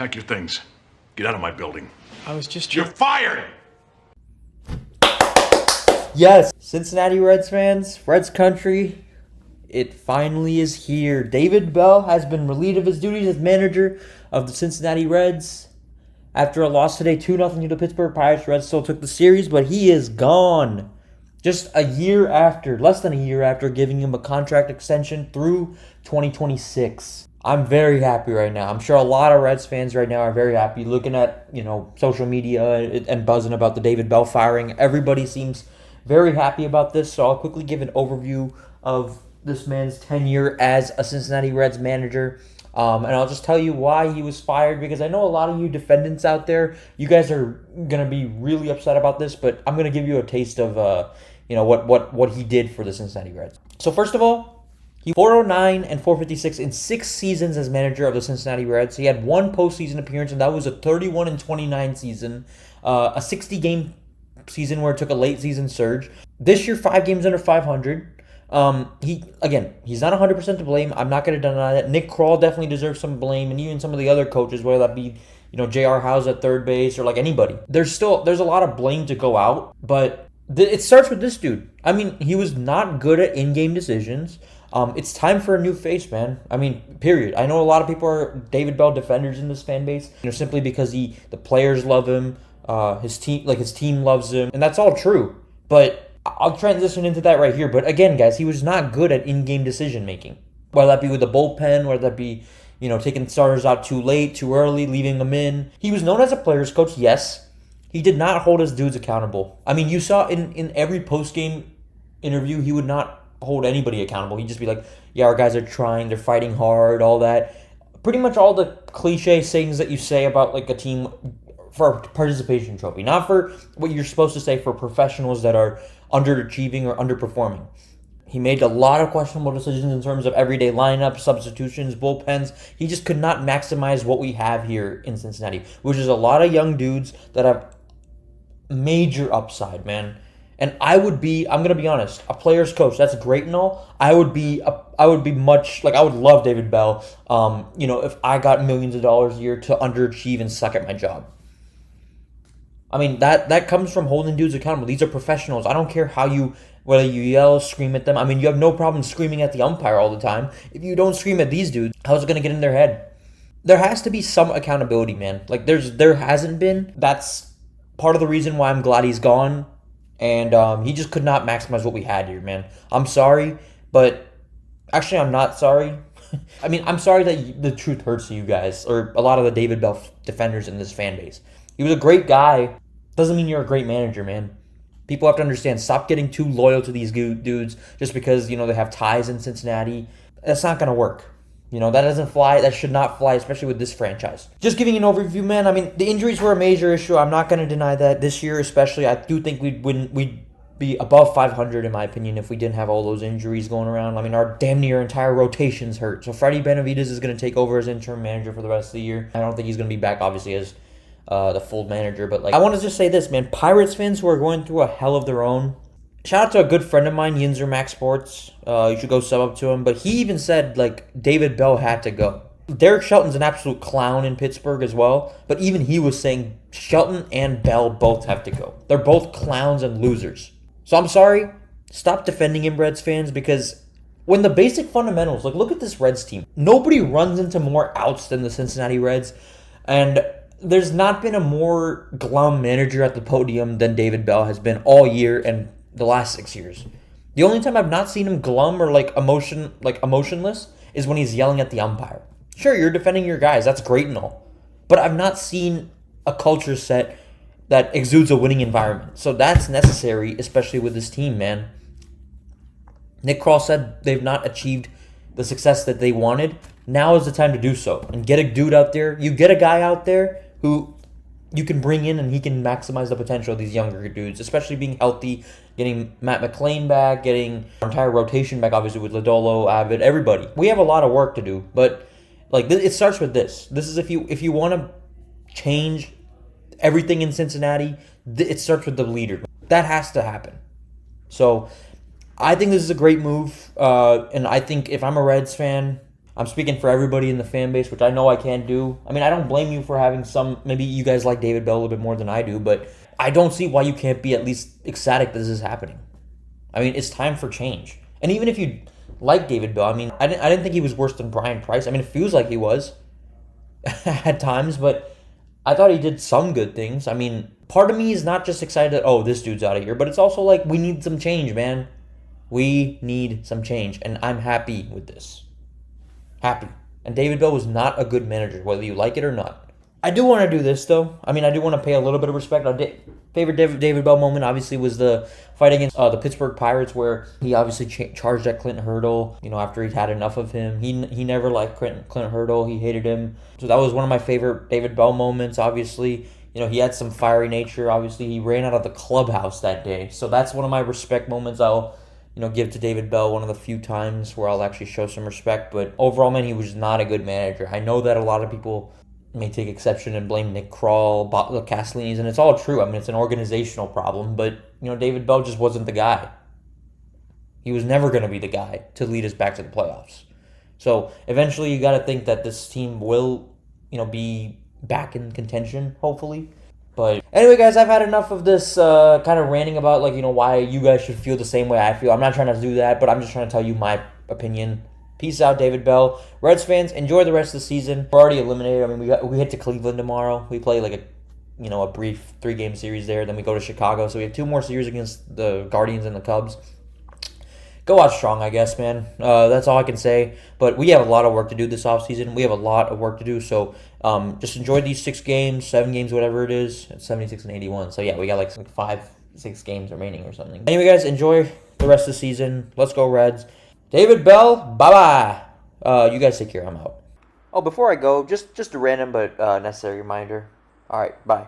Pack your things. Get out of my building. I was just... You're fired! Yes, Cincinnati Reds fans, Reds country, it finally is here. David Bell has been relieved of his duties as manager of the Cincinnati Reds. After a loss today, 2-0 to the Pittsburgh Pirates, Reds still took the series, but he is gone. Just a year after, less than a year after, giving him a contract extension through 2026. I'm very happy right now. I'm sure a lot of Reds fans right now are very happy. Looking at, social media and buzzing about the David Bell firing, everybody seems very happy about this. So I'll quickly give an overview of this man's tenure as a Cincinnati Reds manager. And I'll just tell you why he was fired, because I know a lot of you defendants out there, you guys are going to be really upset about this, but I'm going to give you a taste of what he did for the Cincinnati Reds. So first of all, he 409 and 456 in 6 seasons as manager of the Cincinnati Reds. He had 1 postseason appearance, and that was a 31-29 season, a 60-game season where it took a late season surge. This year, 5 games under 500. He's not 100% to blame. I'm not going to deny that. Nick Krall definitely deserves some blame, and even some of the other coaches, whether that be J.R. House at third base or like anybody. There's a lot of blame to go out, but it starts with this dude. I mean, he was not good at in-game decisions. It's time for a new face, man. I mean, period. I know a lot of people are David Bell defenders in this fan base, simply because the players love him, his team loves him, and that's all true. But I'll transition into that right here. But again, guys, he was not good at in-game decision making. Whether that be with the bullpen, whether that be taking starters out too late, too early, leaving them in. He was known as a player's coach, yes. He did not hold his dudes accountable. I mean, you saw in every post-game interview, he would not hold anybody accountable. He'd just be like, yeah, our guys are trying, they're fighting hard, all that. Pretty much all the cliche things that you say about like a team for a participation trophy. Not for what you're supposed to say for professionals that are underachieving or underperforming. He made a lot of questionable decisions in terms of everyday lineups, substitutions, bullpens. He just could not maximize what we have here in Cincinnati, which is a lot of young dudes that have major upside, man. And I'm going to be honest, a player's coach, that's great and all. I would love David Bell, if I got millions of dollars a year to underachieve and suck at my job. I mean, that comes from holding dudes accountable. These are professionals. I don't care whether you yell, scream at them. I mean, you have no problem screaming at the umpire all the time. If you don't scream at these dudes, how's it going to get in their head? There has to be some accountability, man. Like, there hasn't been. That's part of the reason why I'm glad he's gone. And he just could not maximize what we had here, man. I'm sorry, but actually I'm not sorry. I mean, I'm sorry that the truth hurts you guys, or a lot of the David Bell defenders in this fan base. He was a great guy. Doesn't mean you're a great manager, man. People have to understand, stop getting too loyal to these dudes just because, they have ties in Cincinnati. That's not going to work. That doesn't fly. That should not fly, especially with this franchise. Just giving an overview, man. I mean, the injuries were a major issue. I'm not going to deny that. This year especially, I do think we'd be above 500, in my opinion, if we didn't have all those injuries going around. I mean, our damn near entire rotation's hurt. So Freddie Benavidez is going to take over as interim manager for the rest of the year. I don't think he's going to be back, obviously, as the full manager. But, I want to just say this, man. Pirates fans who are going through a hell of their own, shout out to a good friend of mine, Yinzer Max Sports. You should go sub up to him. But he even said, David Bell had to go. Derek Shelton's an absolute clown in Pittsburgh as well. But even he was saying Shelton and Bell both have to go. They're both clowns and losers. So I'm sorry. Stop defending him, Reds fans, because when the basic fundamentals, look at this Reds team. Nobody runs into more outs than the Cincinnati Reds. And there's not been a more glum manager at the podium than David Bell has been all year and the last 6 years. The only time I've not seen him glum or emotionless is when he's yelling at the umpire. Sure, you're defending your guys. That's great and all. But I've not seen a culture set that exudes a winning environment. So that's necessary, especially with this team, man. Nick Krall said they've not achieved the success that they wanted. Now is the time to do so. And get a dude out there. You get a guy out there who you can bring in and he can maximize the potential of these younger dudes, especially being healthy, getting Matt McLain back, getting our entire rotation back, obviously, with Lodolo, Abbott, everybody. We have a lot of work to do, but it starts with this. This is if you want to change everything in Cincinnati, it starts with the leader. That has to happen. So I think this is a great move, and I think if I'm a Reds fan, I'm speaking for everybody in the fan base, which I know I can't do. I mean, I don't blame you for having some. Maybe you guys like David Bell a little bit more than I do, but I don't see why you can't be at least ecstatic that this is happening. I mean, it's time for change. And even if you like David Bell, I mean, I didn't think he was worse than Brian Price. I mean, it feels like he was at times, but I thought he did some good things. I mean, part of me is not just excited that, oh, this dude's out of here, but it's also like, we need some change, man. We need some change, and I'm happy with this. Happy. And David Bell was not a good manager, whether you like it or not. I do want to do this, though. I mean, I do want to pay a little bit of respect. Our favorite David Bell moment, obviously, was the fight against the Pittsburgh Pirates, where he obviously charged at Clint Hurdle, after he'd had enough of him. He never liked Clint Hurdle. He hated him. So that was one of my favorite David Bell moments, obviously. He had some fiery nature. Obviously, he ran out of the clubhouse that day. So that's one of my respect moments I'll give to David Bell, one of the few times where I'll actually show some respect. But overall, man, he was not a good manager. I know that a lot of people may take exception and blame Nick Krall, the Castellinis, and it's all true. I mean, it's an organizational problem, but, David Bell just wasn't the guy. He was never going to be the guy to lead us back to the playoffs. So eventually you got to think that this team will, be back in contention, hopefully. But anyway, guys, I've had enough of this kind of ranting about, why you guys should feel the same way I feel. I'm not trying to do that, but I'm just trying to tell you my opinion. Peace out, David Bell. Reds fans, enjoy the rest of the season. We're already eliminated. I mean, we head to Cleveland tomorrow. We play a brief 3-game series there. Then we go to Chicago. So we have 2 more series against the Guardians and the Cubs. Go out strong, I guess, man. That's all I can say. But we have a lot of work to do this offseason. We have a lot of work to do. So just enjoy these 6 games, 7 games, whatever it is. It's 76 and 81. So yeah, we got 5-6 games remaining or something. Anyway, guys, enjoy the rest of the season. Let's go, Reds. David Bell, bye-bye. You guys take care. I'm out. Oh, before I go, just a random but necessary reminder. All right, bye.